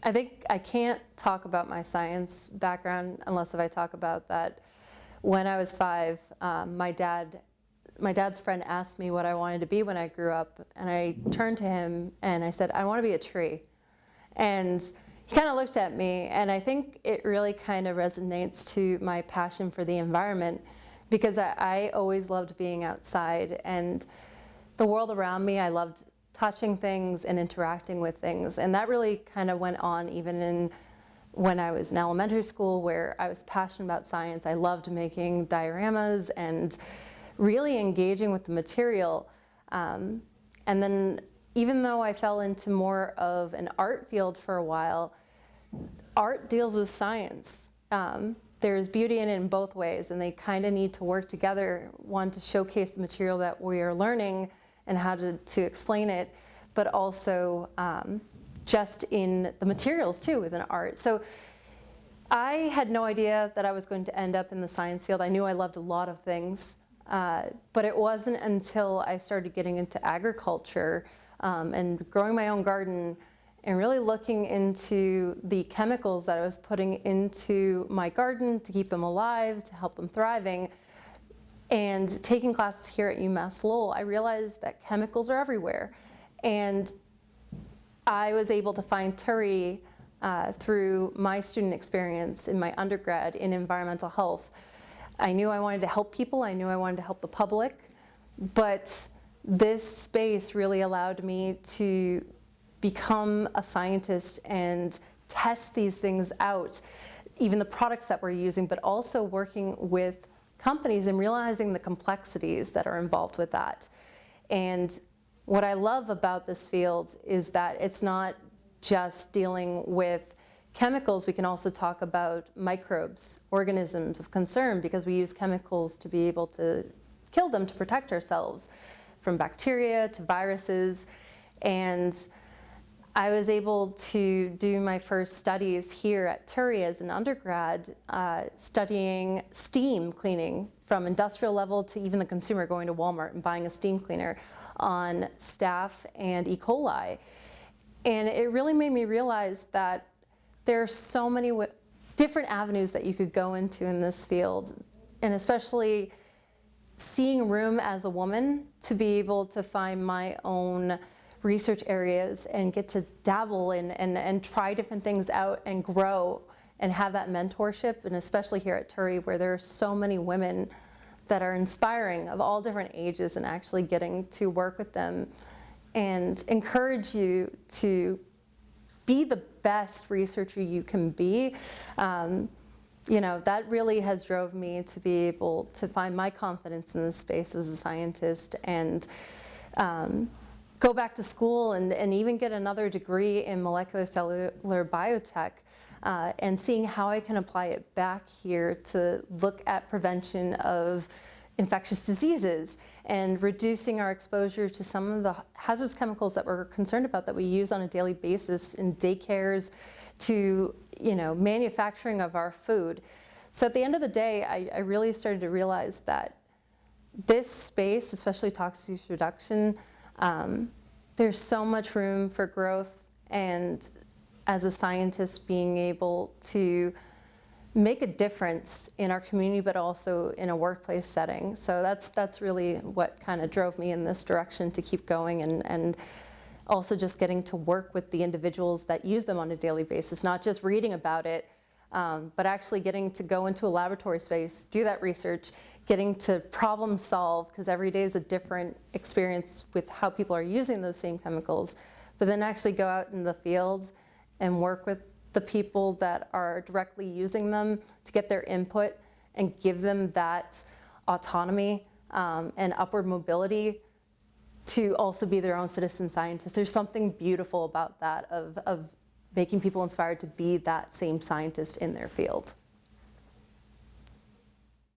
I think I can't talk about my science background unless if I talk about that. When I was 5, my dad's friend asked me what I wanted to be when I grew up, and I turned to him and I said, I want to be a tree. And he kind of looked at me, and I think it really kind of resonates to my passion for the environment, because I always loved being outside, and the world around me, I loved touching things and interacting with things. And that really kind of went on even when I was in elementary school, where I was passionate about science. I loved making dioramas and really engaging with the material. And then even though I fell into more of an art field for a while, art deals with science. There's beauty in it in both ways, and they kind of need to work together. One, to showcase the material that we are learning and how to explain it, but also just in the materials too within art. So I had no idea that I was going to end up in the science field. I knew I loved a lot of things, but it wasn't until I started getting into agriculture and growing my own garden and really looking into the chemicals that I was putting into my garden to keep them alive, to help them thriving, and taking classes here at UMass Lowell, I realized that chemicals are everywhere. And I was able to find TURI through my student experience in my undergrad in environmental health. I knew I wanted to help people, I knew I wanted to help the public, but this space really allowed me to become a scientist and test these things out, even the products that we're using, but also working with companies and realizing the complexities that are involved with that. And what I love about this field is that it's not just dealing with chemicals. We can also talk about microbes, organisms of concern, because we use chemicals to be able to kill them to protect ourselves from bacteria to viruses. And I was able to do my first studies here at TURI as an undergrad, studying steam cleaning from industrial level to even the consumer going to Walmart and buying a steam cleaner on staph and E. coli. And it really made me realize that there are so many different avenues that you could go into in this field, and especially seeing room as a woman to be able to find my own research areas and get to dabble in and try different things out and grow and have that mentorship, and especially here at TURI, where there are so many women that are inspiring of all different ages, and actually getting to work with them and encourage you to be the best researcher you can be. You know, that really has drove me to be able to find my confidence in this space as a scientist, and go back to school and even get another degree in molecular cellular biotech, and seeing how I can apply it back here to look at prevention of infectious diseases and reducing our exposure to some of the hazardous chemicals that we're concerned about, that we use on a daily basis in daycares, to, you know, manufacturing of our food. So at the end of the day, I really started to realize that this space, especially toxic use reduction, there's so much room for growth, and as a scientist, being able to make a difference in our community, but also in a workplace setting. So that's really what kind of drove me in this direction to keep going, and also just getting to work with the individuals that use them on a daily basis, not just reading about it, but actually getting to go into a laboratory space, do that research, getting to problem solve, because every day is a different experience with how people are using those same chemicals, but then actually go out in the field and work with the people that are directly using them to get their input and give them that autonomy and upward mobility to also be their own citizen scientists. There's something beautiful about that, of making people inspired to be that same scientist in their field.